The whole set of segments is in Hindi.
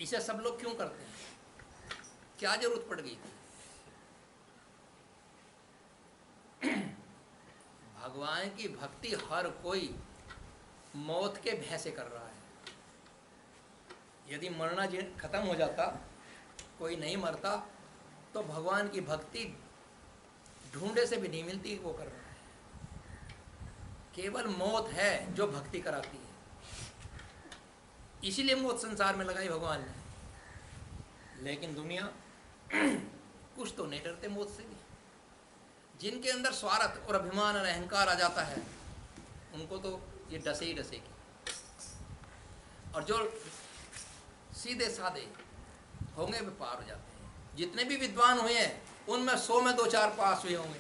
इसे सब लोग क्यों करते हैं? क्या जरूरत पड़ गई थी? भगवान की भक्ति हर कोई मौत के भय से कर रहा है। यदि मरना खत्म हो जाता, कोई नहीं मरता, तो भगवान की भक्ति ढूंढे से भी नहीं मिलती, वो कर रहा है। केवल मौत है जो भक्ति कराती है। इसीलिए मौत संसार में लगाई भगवान ने। लेकिन दुनिया कुछ तो नहीं डरते मौत से भी। जिनके अंदर स्वार्थ और अभिमान और अहंकार आ जाता है, उनको तो ये डसे ही डसेगी। और जो सीधे साधे होंगे वे पार हो जाते हैं। जितने भी विद्वान हुए हैं उनमें 100 में 2-4 पास हुए होंगे,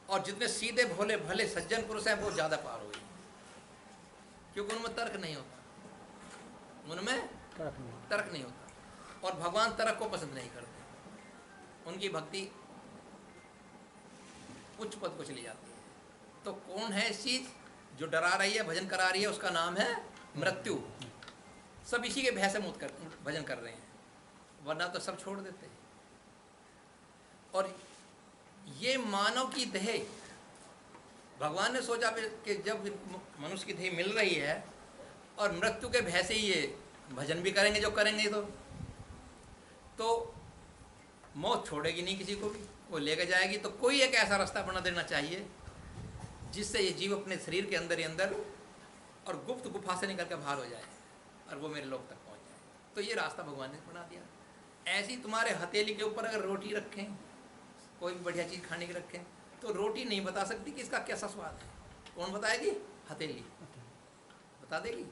और जितने सीधे भोले भले सज्जन पुरुष हैं वो ज़्यादा पार हुए, क्योंकि उनमें तर्क नहीं होता, उनमें तर्क नहीं होता। और भगवान तर्क को पसंद नहीं करते। उनकी भक्ति उच्च पद को चली जाती है। तो कौन है इस चीज जो डरा रही है, भजन करा रही है? उसका नाम है मृत्यु। सब इसी के भय से भजन कर रहे हैं, वरना तो सब छोड़ देते हैं। और ये मानव की देह, भगवान ने सोचा कि जब मनुष्य की देह मिल रही है और मृत्यु के भय से ही ये भजन भी करेंगे जो करेंगे, तो मौत छोड़ेगी नहीं किसी को भी, वो लेके जाएगी। तो कोई एक ऐसा रास्ता बना देना चाहिए जिससे ये जीव अपने शरीर के अंदर ही अंदर और गुप्त गुफा से निकल कर बाहर हो जाए और वो मेरे लोक तक पहुंच जाए। तो ये रास्ता भगवान ने बना दिया। ऐसी तुम्हारे हथेली के ऊपर अगर रोटी रखें, कोई भी बढ़िया चीज़ खाने की रखें, तो रोटी नहीं बता सकती कि इसका कैसा स्वाद है। कौन बताएगी? हथेली बता देगी?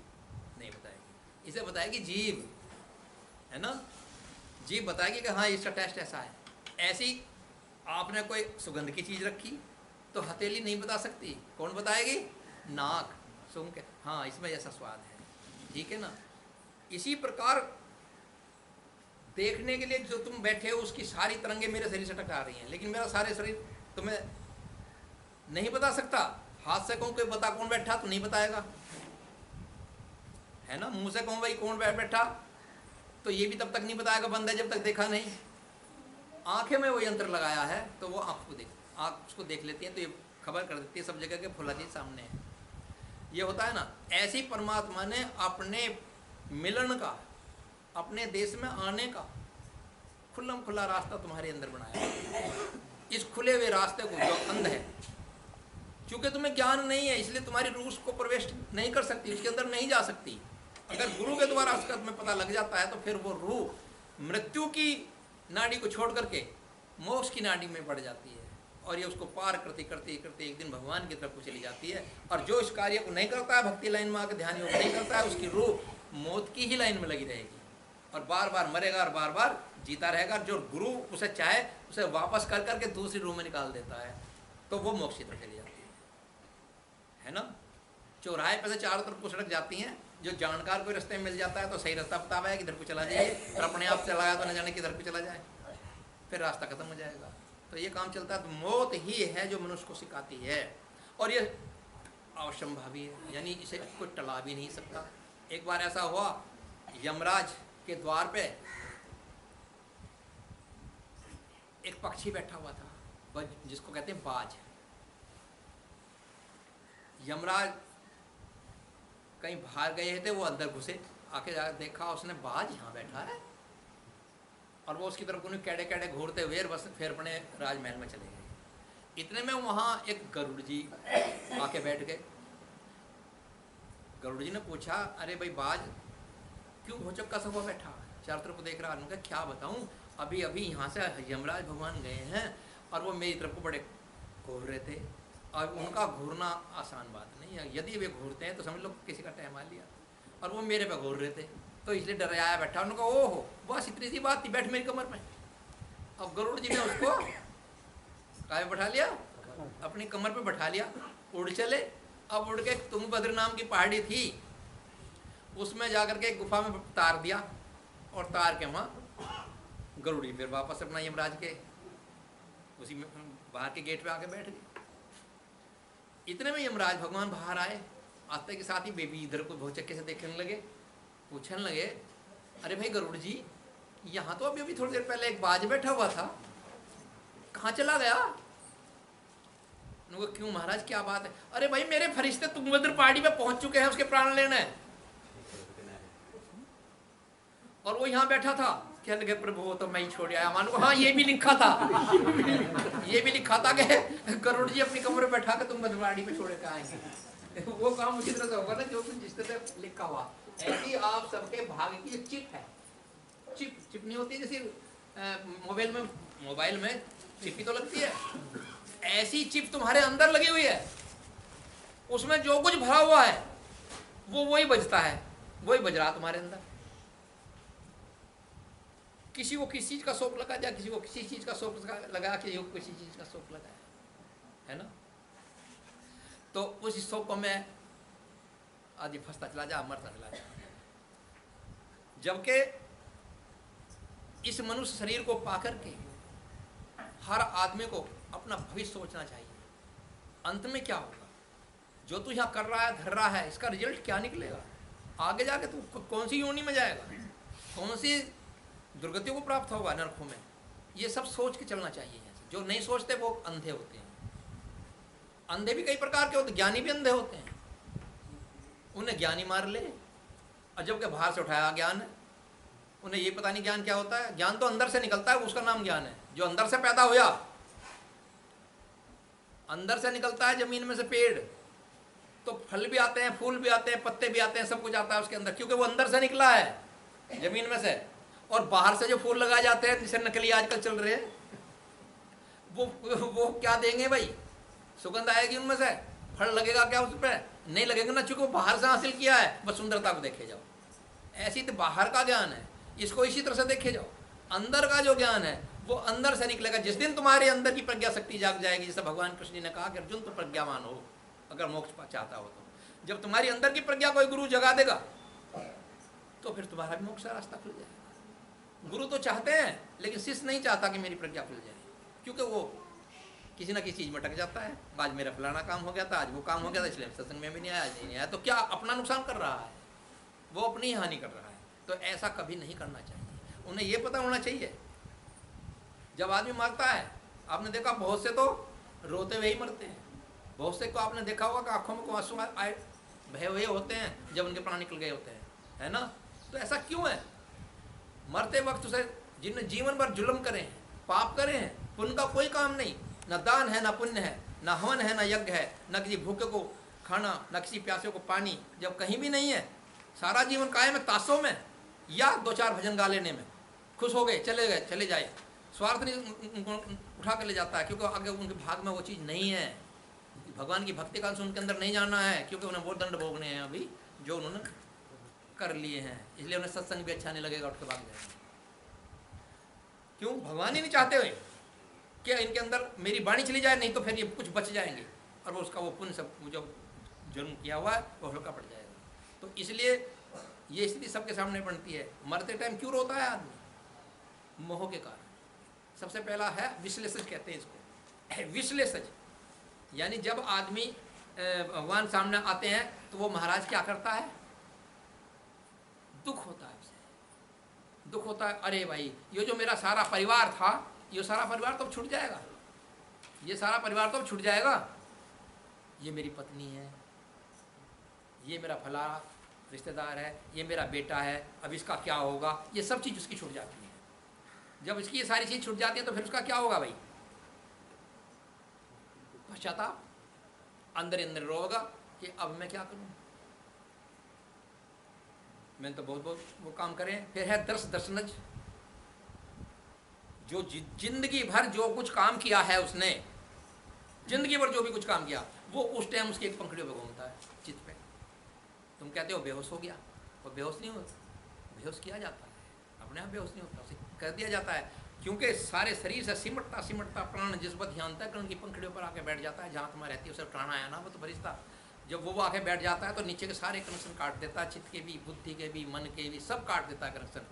नहीं बताएगी। इसे बताएगी जीभ, है ना? जीभ बताएगी कि हाँ इसका टेस्ट ऐसा है। ऐसी आपने कोई सुगंध की चीज़ रखी तो हथेली नहीं बता सकती, कौन बताएगी? नाक सूंघ के, हाँ इसमें ऐसा स्वाद है, ठीक है ना? इसी प्रकार देखने के लिए जो तुम बैठे हो उसकी सारी तरंगे मेरे शरीर से टकरा रही हैं, लेकिन मेरा सारे शरीर तुम्हें नहीं बता सकता। हाथ से कहूँ कोई बता कौन बैठा, तो नहीं बताएगा, है ना? मुंह से कहूँ भाई कौन बैठा, तो ये भी तब तक नहीं बताएगा, बंद है जब तक देखा नहीं। आंखें में वो यंत्र लगाया है तो वो आँख उसको देख लेती है, तो ये खबर कर देती है सब जगह के फुला चीज सामने है। ये होता है ना। ऐसी परमात्मा ने अपने मिलन का, अपने देश में आने का खुल्लम खुला रास्ता तुम्हारे अंदर बनाया। इस खुले हुए रास्ते को जो अंध है, क्योंकि तुम्हें ज्ञान नहीं है इसलिए तुम्हारी रूह उसको प्रवेश नहीं कर सकती, उसके अंदर नहीं जा सकती। अगर गुरु के द्वारा उसका तुम्हें पता लग जाता है तो फिर वो रूह मृत्यु की नाड़ी को छोड़ करके मोक्ष की नाड़ी में बढ़ जाती है, और ये उसको पार करते करते करते एक दिन भगवान की तरफ को चली जाती है। और जो इस कार्य को नहीं करता है, भक्ति लाइन में आकर ध्यान योग नहीं करता है, उसकी रूह मौत की ही लाइन में लगी रहेगी और बार बार मरेगा और बार बार जीता रहेगा। जो गुरु उसे चाहे उसे वापस कर करके दूसरी रूह में निकाल देता है, तो वो मोक्ष की तरफ चली जाती है ना? चौराहे पे से चारों तरफ को सड़क जाती हैं, जो जानकार कोई रास्ते में मिल जाता है तो सही रास्ता बतावा है कि इधर को चला जाए, और अपने आप चला गया तो न जाने किधर को चला जाए, फिर रास्ता खत्म हो जाएगा। तो ये काम चलता है। तो मौत ही है जो मनुष्य को सिखाती है, और ये अवश्यंभावी है, यानी इसे कोई टला भी नहीं सकता। एक बार ऐसा हुआ, यमराज के द्वार पे एक पक्षी बैठा हुआ था, जिसको कहते हैं बाज। यमराज कहीं बाहर गए थे, वो अंदर घुसे, आके देखा उसने बाज यहाँ बैठा है, और वो उसकी तरफ उन्हें कैडे कैडे घूरते हुए बस फिर अपने राजमहल में चले गए। इतने में वहाँ एक गरुड़ जी आके बैठ गए। गरुड़ जी ने पूछा, अरे भाई बाज क्यों भौचक्का सा हुआ बैठा, चारों तरफ देख रहा? उन्होंने कहा क्या बताऊँ, अभी अभी यहाँ से यमराज भगवान गए हैं और वो मेरी तरफ को बड़े घूर रहे थे, और उनका घूरना आसान बात नहीं है, यदि वे घूरते हैं तो समझ लो किसी का टाइम आ लिया, और वो मेरे पे घूर रहे थे, तो इसलिए डराया बैठा। उन्होंने कहा ओहो बस इतनी सी बात थी, बैठ मेरी कमर में। अब गरुड़ जी ने उसको काय बैठा लिया, अपनी कमर पे बैठा लिया, उड़ चले। अब उड़ के तुंगभद्र नाम की पहाड़ी थी, उसमें जाकर के एक गुफा में तार दिया, और तार के वहाँ गरुड़ जी फिर वापस अपना यमराज के उसी में बाहर के गेट पे आके बैठ गए। इतने में यमराज भगवान बाहर आए, आते के साथ ही बेबी इधर को भौचक्के से देखने लगे, पूछने लगे अरे भाई गरुड़ जी, यहाँ तो अभी थोड़ी देर पहले एक बाज बैठा हुआ था, कहाँ चला गया? उनको क्यों महाराज क्या बात है? अरे भाई मेरे फरिश्ते तुंगभद्र पहाड़ी पे पहुंच चुके हैं उसके प्राण लेने, और वो यहाँ बैठा था। क्या लगे प्रभु वो तो मैं ही छोड़ आया मान को। हाँ ये भी लिखा था, ये भी लिखा था कि गरुड़ जी अपनी कमरे बैठा के तुंगभद्र पहाड़ी पे छोड़ के आएंगे। वो काम उसी तरह से होगा ना जो जिस तरह लिखा हुआ। ऐसी आप सबके भाग्य की एक चिप है। चिप नहीं होती जैसे मोबाइल में चिप तो लगती है, ऐसी चिप तुम्हारे अंदर लगी हुई है। उसमें जो कुछ भरा हुआ है वो वही बजता है, वही बज रहा तुम्हारे अंदर। किसी को किसी चीज का शौक लगा जा, किसी को किसी चीज का शौक लगा, किसी को किसी चीज का शौक लगा है ना। तो उस शौक को मैं आदि फंसता चला जा, मरता चला जा। जबकि इस मनुष्य शरीर को पाकर के हर आदमी को अपना भविष्य सोचना चाहिए। अंत में क्या होगा, जो तू यहाँ कर रहा है धर रहा है, इसका रिजल्ट क्या निकलेगा? आगे जाके तू कौन सी योनि में जाएगा, कौन सी दुर्गतियों को प्राप्त होगा नरकों में, ये सब सोच के चलना चाहिए। जो नहीं सोचते वो अंधे होते हैं। अंधे भी कई प्रकार के होते, ज्ञानी भी अंधे होते हैं। उन्हें ज्ञानी मार ले, और जबकि बाहर से उठाया ज्ञान है, उन्हें ये पता नहीं ज्ञान क्या होता है। ज्ञान तो अंदर से निकलता है, उसका नाम ज्ञान है। जो अंदर से पैदा हुआ, अंदर से निकलता है जमीन में से पेड़, तो फल भी आते हैं, फूल भी आते हैं, पत्ते भी आते हैं, सब कुछ आता है उसके अंदर, क्योंकि वो अंदर से निकला है जमीन में से। और बाहर से जो फूल लगाए जाते हैं, जिसे नकली आजकल चल रहे हैं, वो क्या देंगे भाई? सुगंध आएगी उनमें से, फल लगेगा क्या उस पर? नहीं लगेगा ना, चूंकि वो बाहर से हासिल किया है। बस सुंदरता को देखे जाओ। ऐसी तो बाहर का ज्ञान है, इसको इसी तरह से देखे जाओ। अंदर का जो ज्ञान है वो अंदर से निकलेगा। जिस दिन तुम्हारे अंदर की प्रज्ञा शक्ति जाग जाएगी, जैसे भगवान कृष्ण जी ने कहा कि अर्जुन तो प्रज्ञावान हो अगर मोक्ष चाहता हो तो। जब तुम्हारी अंदर की प्रज्ञा कोई गुरु जगा देगा तो फिर तुम्हारा भी मोक्ष का रास्ता खुल जाएगा। गुरु तो चाहते हैं, लेकिन शिष्य नहीं चाहता कि मेरी प्रज्ञा खुल जाए, क्योंकि वो किसी ना किसी चीज में अटक जाता है। आज मेरा फलाना काम हो गया था, आज वो काम हो गया था, इसलिए सत्संग में भी नहीं आया, नहीं आया। तो क्या अपना नुकसान कर रहा है, वो अपनी ही हानि कर रहा है। तो ऐसा कभी नहीं करना चाहिए। उन्हें ये पता होना चाहिए, जब आदमी मरता है, आपने देखा बहुत से तो रोते हुए ही मरते हैं। बहुत से को आपने देखा होगा कि आंखों में आंसू आए भय हुए होते हैं जब उनके प्राण निकल गए होते हैं, है ना। तो ऐसा क्यों है? मरते वक्त उसे जिनने जीवन भर जुल्म करे हैं, पाप करे हैं, पुण्य का कोई काम नहीं, न दान है, न पुण्य है, न हवन है, न यज्ञ है, न किसी भूखे को खाना, न किसी प्यासे को पानी, जब कहीं भी नहीं है। सारा जीवन कायम है ताशों में या दो चार भजन गा लेने में। खुश हो गए, चले जाए। स्वार्थ नहीं उनको उठा कर ले जाता है, क्योंकि आगे उनके भाग में वो चीज़ नहीं है। भगवान की भक्ति का अंश उनके अंदर नहीं जाना है, क्योंकि उन्हें वो दंड भोगने हैं अभी जो उन्होंने कर लिए हैं। इसलिए उन्हें सत्संग भी अच्छा नहीं लगेगा, उठ के भाग जाएंगे। क्यों? भगवान ही नहीं चाहते हुए कि इनके अंदर मेरी वाणी चली जाए, नहीं तो फिर ये कुछ बच जाएंगे, और वो उसका वो पुण्य सब जो जन्म किया हुआ है वो हल्का पड़ जाएगा। तो इसलिए ये स्थिति सबके सामने बनती है। मरते टाइम क्यों रोता है आदमी? मोह के कारण। सबसे पहला है विश्लेषज, कहते हैं इसको, विश्लेषज। यानी जब आदमी भगवान सामने आते हैं तो वो महाराज क्या करता है? दुख होता है उसे, दुख होता है। अरे भाई ये जो मेरा सारा परिवार था, ये सारा परिवार तो अब छूट जाएगा, ये सारा परिवार तो अब छूट जाएगा। ये मेरी पत्नी है, ये मेरा फला रिश्तेदार है, ये मेरा बेटा है, अब इसका क्या होगा? ये सब चीज़ उसकी छूट जाती है। जब इसकी ये सारी चीज़ छूट जाती है तो फिर उसका क्या होगा भाई? पश्चाताप, अंदर अंदर रोगा कि अब मैं क्या करूं, मैंने तो बहुत वो काम करें। फिर है दर्शनज, जो जिंदगी भर जो कुछ काम किया है उसने, जिंदगी भर जो भी कुछ काम किया वो उस टाइम उसकी एक पंखड़ियों पे घूमता है चित्त पे। तुम कहते हो बेहोश हो गया, वो बेहोश नहीं होता, बेहोश किया जाता है, अपने आप बेहोश नहीं होता, उसे कर दिया जाता है। क्योंकि सारे शरीर से सिमटता प्राण जिस पर ध्यान तक उनकी पंखड़ियों पर आके बैठ जाता है, जहाँ तुम्हारा रहती है उसे प्राण आया ना, वो तो फरिश्ता। जब वो आके बैठ जाता है तो नीचे के सारे कनेक्शन काट देता है, चित्त के भी, बुद्धि के भी, मन के भी, सब काट देता है कनेक्शन।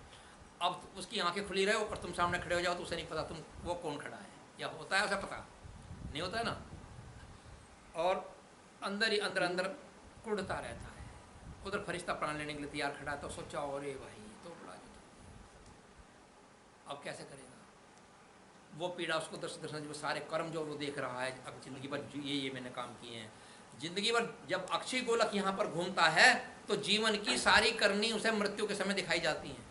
अब उसकी आंखें खुली रहे और तुम सामने खड़े हो जाओ तो उसे नहीं पता तुम वो कौन खड़ा है, या होता है उसे पता नहीं होता है ना। और अंदर ही अंदर कुड़ता रहता है। उधर फरिश्ता प्राण लेने के लिए तैयार खड़ा है तो सोचा अरे भाई तो बड़ा अब कैसे करेगा? वो पीड़ा उसको दर्शन जो सारे कर्म जो वो देख रहा है, अब जिंदगी भर ये मैंने काम किए हैं, जिंदगी भर जब अक्षय गोलक यहाँ पर घूमता है तो जीवन की सारी करनी उसे मृत्यु के समय दिखाई जाती हैं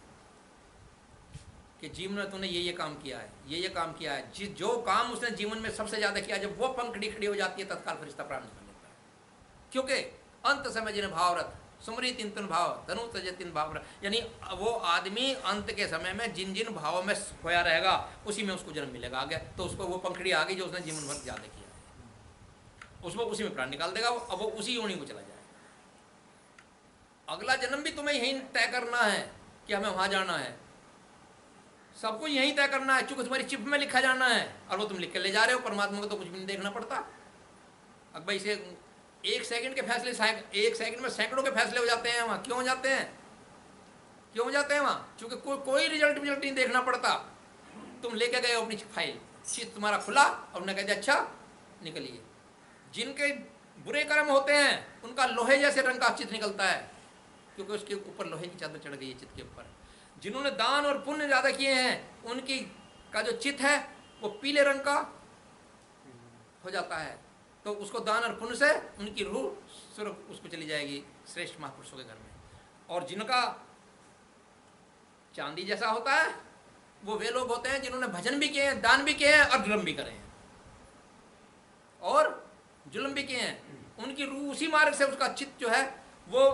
कि जीवन में तूने ये काम किया है, ये काम किया है। जो काम उसने जीवन में सबसे ज़्यादा किया, जब वो पंखड़ी खड़ी हो जाती है तत्काल फरिश्ता प्राण निकाल लेता है, क्योंकि अंत समय जिन भावरत सुमरी तिन तिन भाव धनु तजे तिन भाव, यानी वो आदमी अंत के समय में जिन जिन भावों में खोया रहेगा उसी में उसको जन्म मिलेगा आगे। तो उसको वो पंखड़ी आ गई जो उसने जीवन भर ज़्यादा किया, उसको उसी में प्राण निकाल देगा, अब वो उसी योनि को चला जाएगा। अगला जन्म भी तुम्हें यहीं तय करना है कि हमें वहाँ जाना है, सबको यहीं तय करना है, चूंकि तुम्हारी चिप में लिखा जाना है और वो तुम लिख के ले जा रहे हो। परमात्मा को तो कुछ भी नहीं देखना पड़ता। अब भाई इसे एक सेकंड के फैसले, एक सेकंड में सैकड़ों के फैसले हो जाते हैं वहाँ। क्यों हो जाते हैं? क्यों हो जाते हैं वहाँ? क्योंकि कोई रिजल्ट नहीं देखना पड़ता। तुम लेके गए अपनी फाइल, चित तुम्हारा खुला और उन्होंने कह दिया अच्छा निकलिए। जिनके बुरे कर्म होते हैं उनका लोहे जैसे रंग का चित निकलता है, क्योंकि उसके ऊपर लोहे की चादर चढ़ गई है चित के ऊपर। जिन्होंने दान और पुण्य ज़्यादा किए हैं उनकी का जो चित है वो पीले रंग का हो जाता है, तो उसको दान और पुण्य से उनकी रूह सिर्फ उसको चली जाएगी श्रेष्ठ महापुरुषों के घर में। और जिनका चांदी जैसा होता है वो वे लोग होते हैं जिन्होंने भजन भी किए हैं, दान भी किए हैं और जुल्म भी करे हैं, और जुल्म भी किए हैं। उनकी रूह उसी मार्ग से, उसका चित्त जो है वो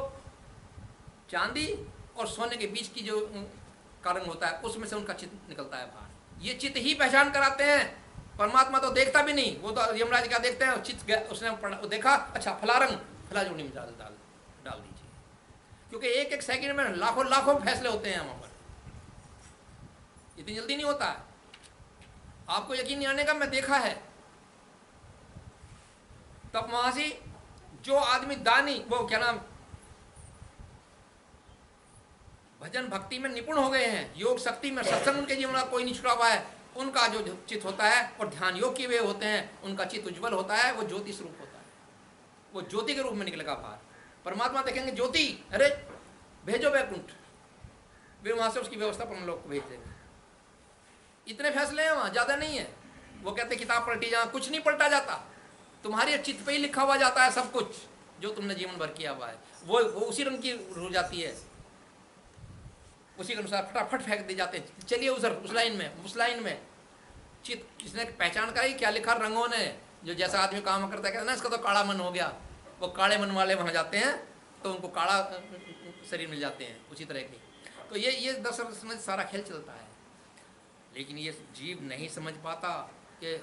चांदी और सोने के बीच की जो कारण होता है उसमें से उनका चित्त निकलता है बाहर। ये चित्त ही पहचान कराते हैं। परमात्मा तो देखता भी नहीं, वो तो यमराज क्या देखते हैं, चित्त उसने देखा अच्छा फला रंग, फला जोड़ी में डाल दीजिए, क्योंकि एक एक सेकंड में लाखों लाखों फैसले होते हैं वहां पर, इतनी जल्दी नहीं होता है। आपको यकीन नहीं आने का, मैं देखा है। तब वहां से जो आदमी दानी, वो क्या नाम, भजन भक्ति में निपुण हो गए हैं, योग शक्ति में, सत्संग उनके जीवन में कोई नहीं छुड़ा हुआ है, उनका जो चित्त होता है और ध्यान योग किए हुए होते हैं, उनका चित्त उज्जवल होता है, वो ज्योति स्वरूप होता है, वो ज्योति के रूप में निकलेगा बाहर। परमात्मा देखेंगे ज्योति, अरे भेजो वैकुंठ, वे वहां से उसकी व्यवस्था पर लोग को भेज देंगे। इतने फैसले हैं वहां, ज्यादा नहीं है। वो कहते किताब पलटी, जहां कुछ नहीं पलटा जाता, तुम्हारे चित्त पे ही लिखा हुआ जाता है सब कुछ जो तुमने जीवन भर किया हुआ है, वो उसी रंग की हो जाती है, उसी के अनुसार फटाफट फेंक दे जाते हैं। चलिए उस लाइन में चित्त किसने पहचान करा क्या लिखा रंगों ने, जो जैसा आदमी काम करता है कहते ना इसका तो काला मन हो गया, वो काले मन वाले वहां जाते हैं तो उनको काला शरीर मिल जाते हैं, उसी तरह की। तो ये दरअसल में सारा खेल चलता है, लेकिन ये जीव नहीं समझ पाता कि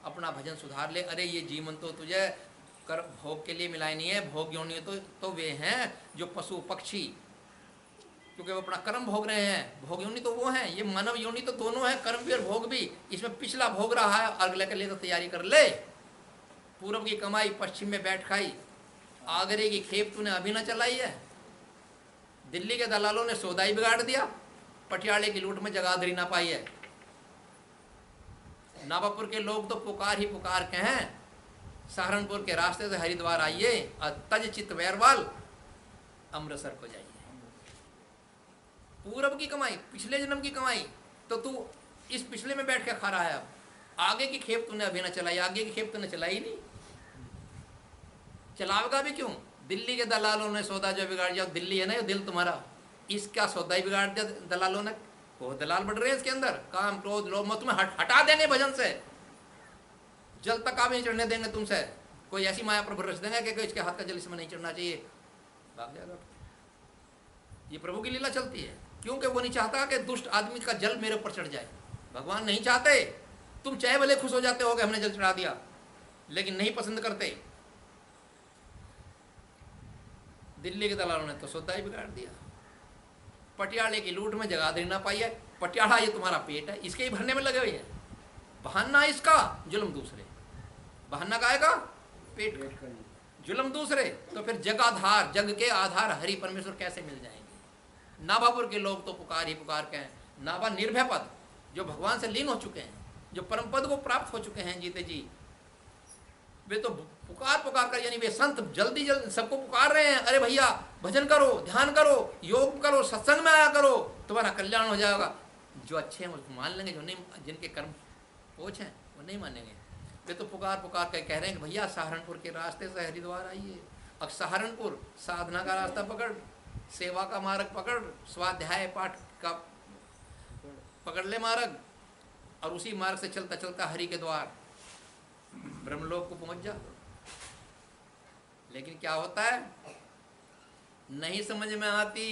अपना भजन सुधार ले। अरे ये जीवन तो तुझे कर भोग के लिए मिला नहीं है, भोग योनि तो वे हैं जो पशु पक्षी, क्योंकि वो अपना कर्म भोग रहे हैं। भोग योनि तो वो हैं, ये मानव योनि तो दोनों है, कर्म भी और भोग भी। इसमें पिछला भोग रहा है, अगले के लिए तो तैयारी कर ले। पूरब की कमाई पश्चिम में बैठ खाई, आगरे की खेप तूने अभी ना चलाई है। दिल्ली के दलालों ने सौदा ही बिगाड़ दिया, पटियाले की लूट में जगाधरी ना पाई है। नाबापुर के लोग तो पुकार ही पुकार के हैं, सहारनपुर के रास्ते से हरिद्वार आइए और तज चित वैरवाल अमृतसर को जाइए। पूरब की कमाई, पिछले जन्म की कमाई तो तू इस पिछले में बैठ के खा रहा है। अब आगे की खेप तूने अभी ना चलाई, आगे की खेप तूने चलाई नहीं, चलावेगा भी क्यों? दिल्ली के दलालों ने सौदा जो बिगाड़ दिया, दिल्ली है ना ये दिल तुम्हारा, इसका सौदा ही बिगाड़ दिया दलालों ने। वो दलाल बढ़ रहे हैं इसके अंदर, काम क्रोध लोभ मोह तुम्हें हटा देंगे भजन से, जल तक आप नहीं चढ़ने देंगे तुमसे। कोई ऐसी माया पर भरोसा देंगे कि इसके हाथ का जल इसमें नहीं चढ़ना चाहिए, भाग जाएगा। ये प्रभु की लीला चलती है, क्योंकि वो नहीं चाहता कि दुष्ट आदमी का जल मेरे ऊपर चढ़ जाए। भगवान नहीं चाहते, तुम चाहे भले खुश हो जाते हो कि हमने जल चढ़ा दिया, लेकिन नहीं पसंद करते। दिल्ली के दलालों ने तो सौदा ही बिगाड़ दिया, पटियाले की लूट में जगाधरी ना पाई है। पटियाला ये तुम्हारा पेट है, इसके ही भरने में लगे हुए हैं। बहाना इसका, जुल्म दूसरे। बहाना का आएगा पेट का, जुल्म दूसरे। तो फिर जगाधार, जग के आधार हरि परमेश्वर कैसे मिल जाएंगे? नाभापुर के लोग तो पुकार ही पुकार के हैं। नाभा निर्भय पद, जो भगवान से लीन हो चुके हैं, जो परम पद को प्राप्त हो चुके हैं जीते जी, वे तो पुकार पुकार कर, यानी वे संत जल्दी सबको पुकार रहे हैं, अरे भैया भजन करो, ध्यान करो, योग करो, सत्संग में आया करो, तुम्हारा कल्याण हो जाएगा। जो अच्छे हैं उसको मान लेंगे, जो नहीं, जिनके कर्म पोच हैं वो नहीं मानेंगे। वे तो पुकार पुकार कर कह रहे हैं कि भैया सहारनपुर के रास्ते से हरिद्वार आइए। अब सहारनपुर साधना का रास्ता पकड़, सेवा का मार्ग पकड़, स्वाध्याय पाठ का पकड़ ले मार्ग, और उसी मार्ग से चलता चलता हरि के द्वार ब्रह्मलोक को पहुंच जा। लेकिन क्या होता है, नहीं समझ में आती।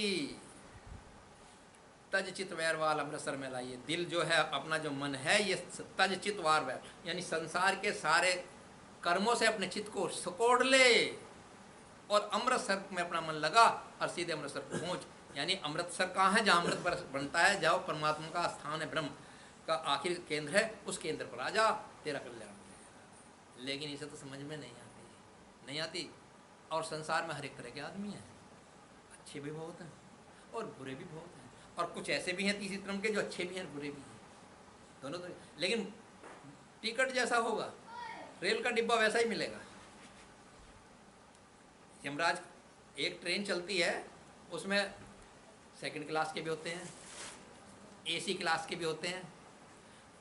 तज चित वैर वाल अमृतसर में लाइए। दिल जो है, अपना जो मन है, ये तज चित वार वैर, यानी संसार के सारे कर्मों से अपने चित्त को सकोड़ ले और अमृतसर में अपना मन लगा और सीधे अमृतसर को पहुँच। यानी अमृतसर कहाँ है, जहाँ अमृत बनता है, जाओ परमात्मा का स्थान है, ब्रह्म का आखिर केंद्र है, उस केंद्र पर आ जा, तेरा कल्याण। लेकिन इसे तो समझ में नहीं आती। और संसार में हर एक तरह के आदमी हैं, अच्छे भी बहुत हैं और बुरे भी बहुत हैं, और कुछ ऐसे भी हैं तीसरी क्रम के जो अच्छे भी हैं बुरे भी हैं, दोनों तो। लेकिन टिकट जैसा होगा, रेल का डिब्बा वैसा ही मिलेगा। यमराज, एक ट्रेन चलती है, उसमें सेकंड क्लास के भी होते हैं, एसी क्लास के भी होते हैं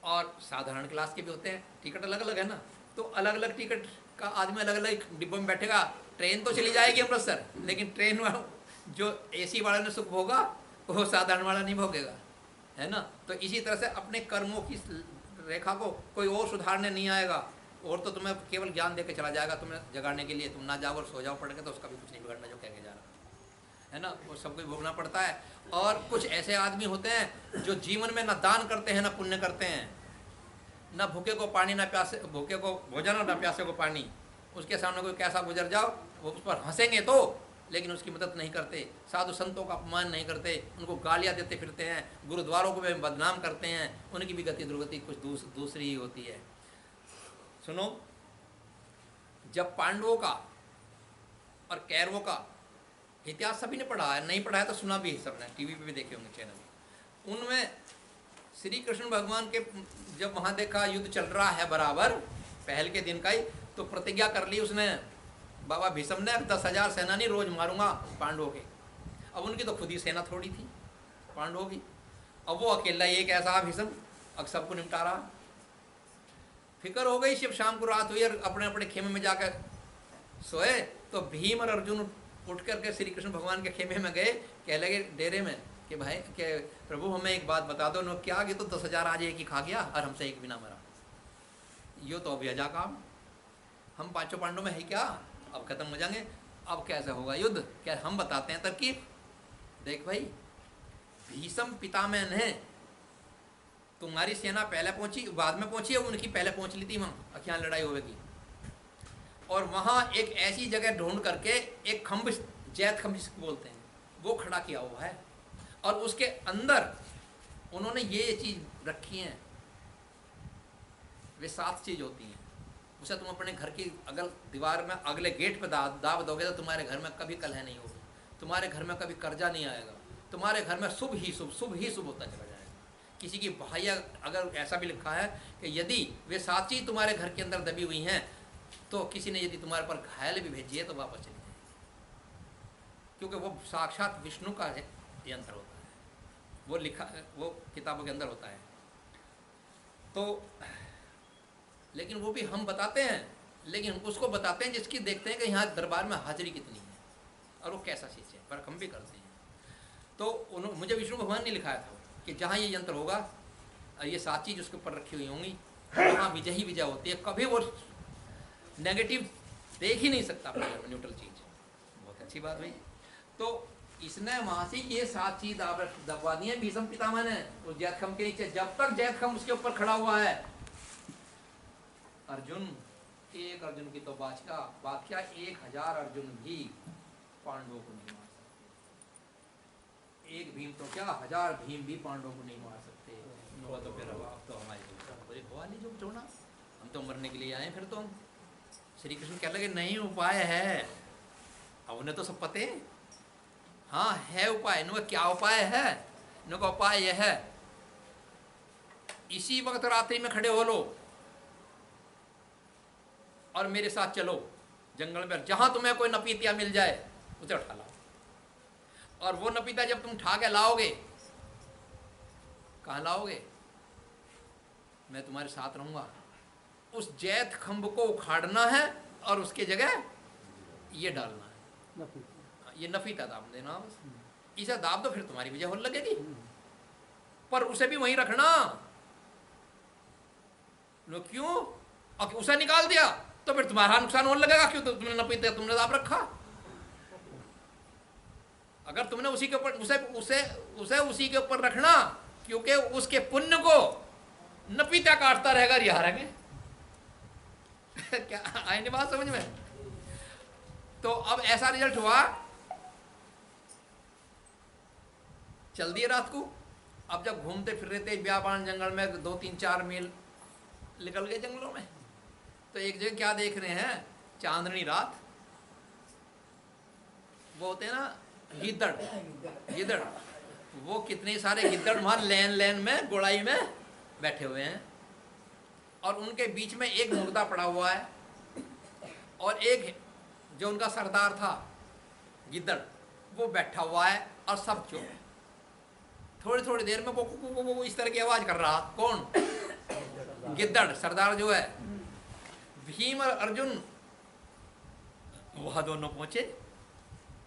और साधारण क्लास के भी होते हैं। टिकट अलग अलग है ना, तो अलग अलग टिकट का आदमी अलग अलग डिब्बों में बैठेगा। ट्रेन तो चली जाएगी अमृतसर, लेकिन ट्रेन वाला जो एसी वाला ने सुख भोगा वो साधारण वाला नहीं भोगेगा, है ना। तो इसी तरह से अपने कर्मों की रेखा को कोई और सुधारने नहीं आएगा, और तो तुम्हें केवल ज्ञान देकर चला जाएगा, तुम्हें जगाने के लिए। तुम ना जाओ और सो जाओ पढ़ के, तो उसका भी कुछ नहीं बिगड़ना जो कह के जा रहा है ना, वो सब कुछ भोगना पड़ता है। और कुछ ऐसे आदमी होते हैं जो जीवन में ना दान करते हैं ना पुण्य करते हैं, ना भूखे को पानी ना प्यासे, भूखे को भोजन और ना प्यासे को पानी। उसके सामने कोई कैसा गुजर जाओ, वो उस पर हंसेंगे तो, लेकिन उसकी मदद नहीं करते। साधु संतों का अपमान नहीं करते, उनको गालियाँ देते फिरते हैं, गुरुद्वारों को भी बदनाम करते हैं। उनकी भी गति दुर्गति कुछ दूसरी ही होती है। सुनो, जब पांडवों का और कैरवों का इतिहास सभी ने पढ़ा है, नहीं पढ़ा है तो सुना भी है सबने, टीवी पे भी देखे होंगे चैनल। उनमें श्री कृष्ण भगवान के जब वहाँ देखा युद्ध चल रहा है बराबर, पहल के दिन का ही, तो प्रतिज्ञा कर ली उसने, बाबा भीष्म ने, 10,000 सेनानी रोज मारूंगा पांडवों के। अब उनकी तो खुद ही सेना थोड़ी थी पांडवों की, अब वो अकेला एक ऐसा भीष्म अब सबको निपटा रहा। फिक्र हो गई, शिव शाम को रात हुई और अपने अपने खेमे में जाकर सोए, तो भीम और अर्जुन उठ करके श्री कृष्ण भगवान के खेमे में गए, कह लगे डेरे में कि भाई के प्रभु हमें एक बात बता दो। नो क्या, ये तो 10,000 आज एक ही खा गया और हमसे एक भी ना मरा, यो तो अभी अजा काम, हम पांचों पांडवों में है क्या, अब खत्म हो जाएंगे, अब कैसे होगा युद्ध, क्या हम बताते हैं तरकीब। देख भाई, भीष्म पितामह ने, तुम्हारी सेना पहले पहुंची, बाद में पहुंची है, उनकी पहले पहुंच ली थी वहाँ, क्या लड़ाई होगी। और वहाँ एक ऐसी जगह ढूंढ करके एक खम्भ, जैत खम्भ जिसको बोलते हैं, वो खड़ा किया हुआ है, और उसके अंदर उन्होंने ये चीज़ रखी है, वे 7 चीज़ होती हैं। उसे तुम अपने घर की अगल दीवार में अगले गेट पे दाब दोगे तो तुम्हारे घर में कभी कलह नहीं होगी, तुम्हारे घर में कभी कर्जा नहीं आएगा, तुम्हारे घर में शुभ ही शुभ होता चला जाएगा। किसी की बाह्य, अगर ऐसा भी लिखा है कि यदि वे 7 चीज़ तुम्हारे घर के अंदर दबी हुई हैं, तो किसी ने यदि तुम्हारे पर घायल भी भेजी है तो वापस चली जाए, क्योंकि वो साक्षात विष्णु का यंत्र होता है, वो लिखा, वो किताबों के अंदर होता है। तो लेकिन वो भी हम बताते हैं, लेकिन उसको बताते हैं जिसकी देखते हैं कि यहाँ दरबार में हाजिरी कितनी है और वो कैसा चीज़ है, पर हम भी करते हैं। तो मुझे विष्णु भगवान ने लिखाया था कि जहाँ ये यंत्र होगा, ये 7 चीज़ उसके ऊपर रखी हुई होंगी, वहाँ विजय ही विजय होती है, कभी वो नेगेटिव देख ही नहीं सकता अपने घर में, न्यूट्रल चीज़। बहुत अच्छी बात भाई। तो इसने वहाँ से ये 7 चीज़ दबवा दी है भीष्म पितामह ने उस जैतखम के नीचे। जब तक जैतखम उसके ऊपर खड़ा हुआ है, अर्जुन, एक अर्जुन की तो बात क्या 1000 अर्जुन भी पांडवों को नहीं मार सकते। एक भीम तो क्या, 1000 भीम भी पांडवों को नहीं मार सकते। तो फिर अब तो हमारी भवानी जो छोड़ना, हम तो मरने के लिए आए। फिर तो श्री कृष्ण कह लगे नहीं, उपाय है। अब उन्हें तो सब पते, हाँ है उपाय। इनका क्या उपाय है? इनका उपाय यह है, इसी वक्त रात्रि में खड़े हो लो और मेरे साथ चलो जंगल में, जहां तुम्हें कोई नपीतिया मिल जाए उसे उठा लाओ, और वो नपीता जब तुम उठा के लाओगे, कहाँ लाओगे? मैं तुम्हारे साथ रहूंगा। उस जैत खंभ को उखाड़ना है और उसके जगह ये डालना है, ये नफीता दाब देना बस। इसे दाब दो फिर तुम्हारी वजह होने लगेगी, पर उसे भी वहीं रखना। लो क्यों? और उसे निकाल दिया तो फिर तुम्हारा नुकसान होने लगेगा। क्यों? तो तुमने नपीते, तुमने दाब रखा। अगर तुमने उसी के ऊपर उसे उसी के ऊपर रखना, क्योंकि उसके पुण्य को नपीता काटता रहेगा, रिहा रहेंगे। क्या आई नहीं बात समझ में? तो अब ऐसा रिजल्ट हुआ, चल दिए रात को। अब जब घूमते फिर रहे थे ब्याबान जंगल में, 2-3-4 मील निकल गए जंगलों में, तो एक जगह क्या देख रहे हैं, चांदनी रात, वो होते हैं ना गिद्दड़, वो कितने सारे गिद्दड़ वहां लेन में गोड़ाई में बैठे हुए हैं, और उनके बीच में एक मुर्दा पड़ा हुआ है, और एक जो उनका सरदार था गिद्दड़, वो बैठा हुआ है, और सब चुप। थोड़ी देर में वो इस तरह की आवाज कर रहा। कौन? गिद्दड़, सरदार जो है। भीम और अर्जुन वह दोनों पहुंचे।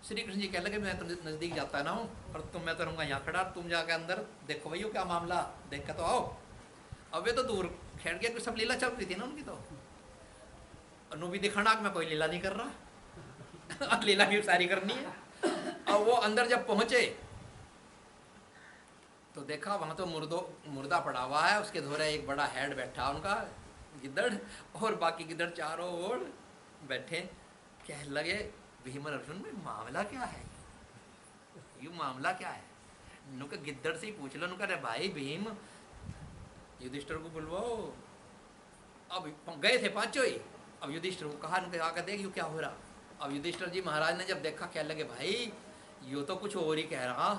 श्री कृष्ण जी कहने लगे मैं तो नजदीक जाता ना हूँ, और मैं तो रहूंगा यहाँ खड़ा, तुम जाके अंदर देखो भैया क्या मामला, देख कर तो आओ। अब वे तो दूर खेड़ के सब लीला चल रही थी ना उनकी, तो अनु भी दिखाना कि मैं कोई लीला नहीं कर रहा। लीला भी सारी करनी है। और वो अंदर जब पहुंचे तो देखा वहां तो मुर्दा पड़ा हुआ है, उसके धोरे एक बड़ा हेड बैठा उनका गिद्दड़, और बाकी गिद्दड़ चारों ओर बैठे। कह लगे भीम और अर्जुन में मामला क्या है, ये मामला क्या है? नुका गिद्दड़ से ही पूछ लो। नुका रे भाई भीम युधिष्ठिर को बुलवाओ। अब गए थे पांचों ही। अब युधिष्ठिर को कहा, नुका आकर देख यू क्या हो रहा। अब युधिष्ठिर जी महाराज ने जब देखा, कह लगे भाई यो तो कुछ और ही कह रहा।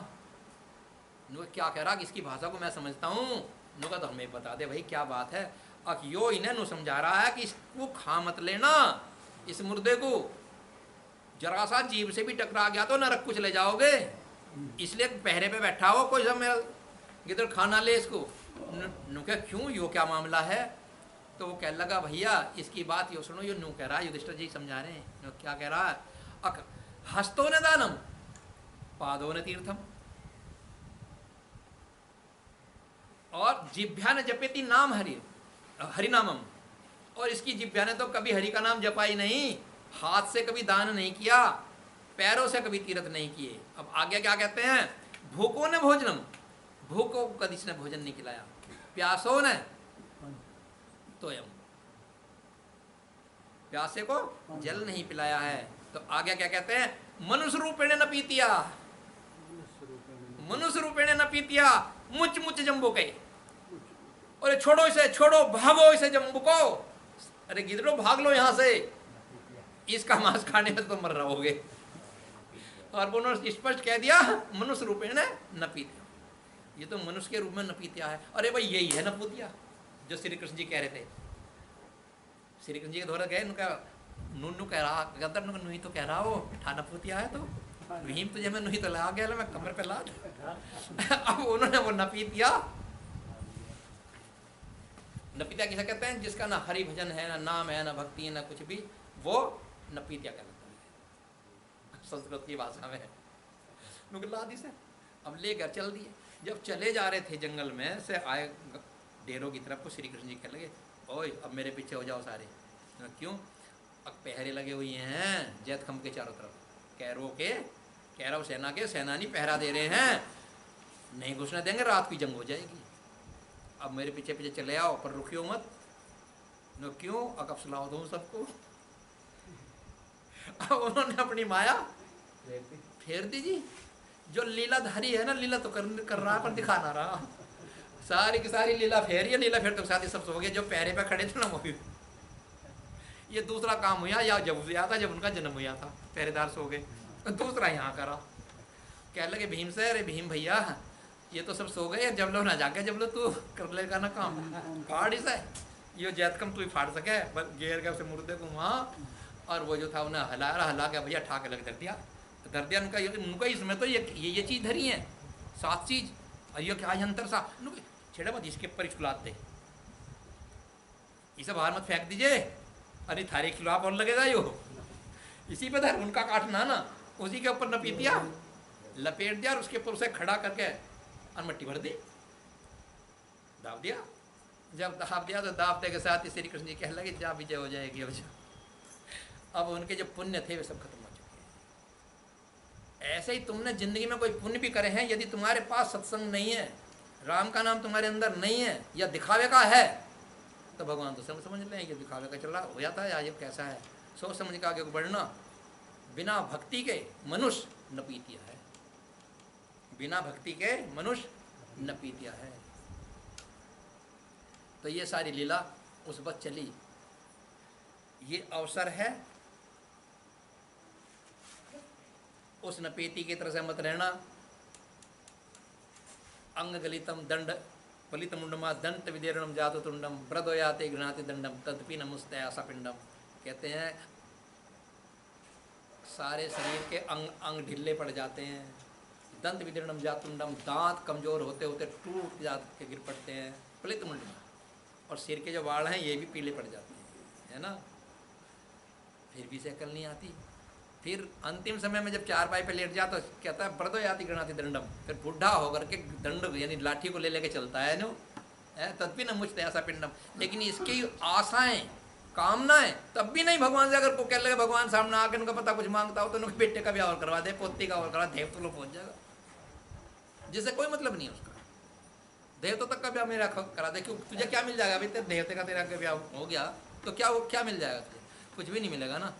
नुका क्या कह रहा, इसकी भाषा को मैं समझता हूँ। नुका तो हमें बता दे भाई क्या बात है। अब यो इन्हें नु समझा रहा है कि इसको खा मत लेना, इस मुर्दे को जरा सा जीभ से भी टकरा गया तो नरक कुछ ले जाओगे, इसलिए पहरे पे बैठा हो, कोई सब मेरा गिद्दड़ खाना ले इसको। नुका क्यों, यो क्या मामला है? तो वो कह लगा भैया इसकी बात यो सुनो, यो नु कह रहा है, युधिष्ठिर जी समझा रहे हैं क्या कह रहा है। हस्तो न दानम पादो न तीर्थम, और जिभ्या ने जपेती नाम हरिनामम, और इसकी जिभ्या ने तो कभी हरि का नाम जपा ही नहीं, हाथ से कभी दान नहीं किया, पैरों से कभी तीर्थ नहीं किए। अब आगे क्या कहते हैं, भूखों ने भोजनम, भूखों को कभी इसने भोजन नहीं खिलाया, प्यासों ने तोयम, प्यासे को जल नहीं पिलाया है। तो आगे क्या कहते हैं, मनुष्य रूपेण न पीतिया, मनुष्य रूपेण न पीतिया मुच मुच जम्बू के। अरे छोड़ो इसे, छोड़ो, भागो इसे जम्बू को, अरे गिद्दड़ो भाग लो यहाँ से, इसका मांस खाने में तो मर रहोगे। और उन्होंने स्पष्ट कह दिया मनुष्य रूपेण न पीतिया, ये तो मनुष्य के रूप में नपीतिया है। अरे भाई यही है नपुतिया जो श्री कृष्ण जी कह रहे थे। श्री कृष्ण जी के द्वारा गए, उनका नू कह रहा, गदर नु ही तो कह रहा हो, ठा नपुतिया है तो भीम तुझे मैं नहीं तो ला गया, मैं कमर पे ला। अब उन्होंने वो नपीतिया, नपीतिया किसे कहते हैं, जिसका ना हरि भजन है, ना नाम है, ना भक्ति है, ना कुछ भी, वो नपीतिया कहलाता है संस्कृत की भाषा में। ला दी से अब लेकर चल दिए। जब चले जा रहे थे जंगल में से आए डेरों की तरफ, को श्री कृष्ण जी कह लगे ओए अब मेरे पीछे हो जाओ सारे। क्यों? अब पहरे लगे हुए हैं जैत खंभ के चारों तरफ, कैरव सेना के सेनानी पहरा दे रहे हैं, नहीं घुसने देंगे, रात की जंग हो जाएगी। अब मेरे पीछे पीछे चले आओ, पर रुकियो मत। न क्यों? अकब सुलाओ दूँ सबको। अब उन्होंने अपनी माया फेर दी जी। जो लीलाधारी है ना, लीला तो कर रहा पर दिखा ना रहा, सारी की सारी लीला फेर, ये लीला फेर तो साथ ही सब सो गए। जो पहरे पे खड़े थे ना वो भी, ये दूसरा काम हुआ या जब हुआ था, जब उनका जन्म हुआ था पहरेदार सो गए, दूसरा यहाँ करा। कह लगे भीम से, अरे भीम भैया ये तो सब सो गए, जब लो ना जाके, जब लो तू कर लेगा ना काम, काट इसे, ये जैत कम तू फाड़ सके, गेर के उसे मुर्दे को वहाँ। और वो जो था उन्हें हला के भैया ठा के लग धर दिया उनका इसमें तो ये चीज़ धरी है, 7 चीज़, और ये क्या अंतर सा, छेड़ा मत, इसके ऊपर इसको दे, इसे बाहर मत फेंक दीजिए, अरे थारे खिलाफ और लगेगा यो, इसी पे धर उनका काटना ना, उसी के ऊपर नपीतिया लपेट दिया और उसके ऊपर उसे खड़ा करके और मिट्टी भर दी, दाब दिया। जब दाब दिया तो दाबते के साथ ही श्री कृष्ण जी कहने लगे जा विजय हो जाएगी अब उनके जो पुण्य थे वे सब खत्म हो चुके हैं। ऐसे ही तुमने जिंदगी में कोई पुण्य भी करे हैं, यदि तुम्हारे पास सत्संग नहीं है, राम का नाम तुम्हारे अंदर नहीं है, या दिखावे का है, तो भगवान तो समझ लें कि दिखावे का चला हो जाता है, आज ये कैसा है, सोच समझ के आगे बढ़ना। बिना भक्ति के मनुष्य नपीतिया है, बिना भक्ति के मनुष्य नपीतिया है। तो ये सारी लीला उस वक्त चली। ये अवसर है उस नपीति की तरह से मत रहना। अंग गलितम दंड पलित मुंडमा दंत विदीर्णम जातु तुंडम ब्रदोयाते घृणाति दंडम तदपि नमुस्ते आशा पिंडम। कहते हैं सारे शरीर के अंग अंग ढीले पड़ जाते हैं, दंत विदीर्णम जातुंडम, दांत कमजोर होते होते टूट जाते गिर पड़ते हैं, पलित मुंडमा, और सिर के जो वाल हैं ये भी पीले पड़ जाते हैं, है ना, फिर भी शक्ल नहीं आती। फिर अंतिम समय में जब चारपाई पे लेट जाता तो कहता है ब्रदोयाति घृणाति दंडम, फिर बुढ़ा होकर के दंड यानी लाठी को ले लेके चलता है नो, तदपि न मुझते ऐसा पिंडम। लेकिन इसकी आशाएं कामनाएं तब भी नहीं भगवान से, अगर को कह लगे भगवान सामने आकर उनका पता कुछ मांगता हो तो उनके बेटे का ब्याह और करवा दे, पोती का और करवा, देव तो लोग पहुंच जाएगा, जिससे कोई मतलब नहीं है उसका, देवता तक का ब्याह मेरा करा दे, क्यों तुझे क्या मिल जाएगा, अभी तेरे देवते का तेरा ब्याह हो गया तो क्या मिल जाएगा तुझे, कुछ भी नहीं मिलेगा ना।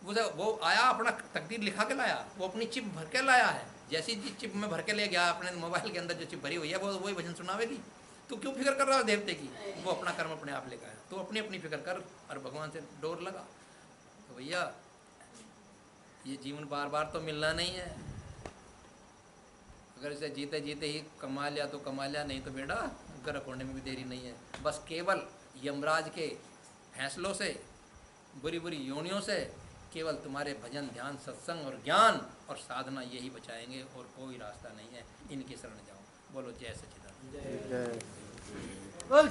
वो आया अपना तकदीर लिखा के लाया, वो अपनी चिप भर के लाया है, जैसी चिप में भर के ले गया अपने मोबाइल के अंदर जो चिप भरी हुई है वो वही भजन सुनावेगी। तू क्यों फिक्र कर रहा है देवते की, वो अपना कर्म अपने आप लेकर आया, तो अपनी अपनी फिक्र कर और भगवान से डोर लगा। तो भैया ये जीवन बार बार तो मिलना नहीं है, अगर इसे जीते जीते ही कमा लिया तो कमा लिया, नहीं तो बेटा गर्क होने में भी देरी नहीं है। बस केवल यमराज के फैसलों से, बुरी बुरी योनियों से केवल तुम्हारे भजन ध्यान सत्संग और ज्ञान और साधना यही बचाएंगे, और कोई रास्ता नहीं है। इनकी शरण जाओ। बोलो जय सच्चिदानंद। जय।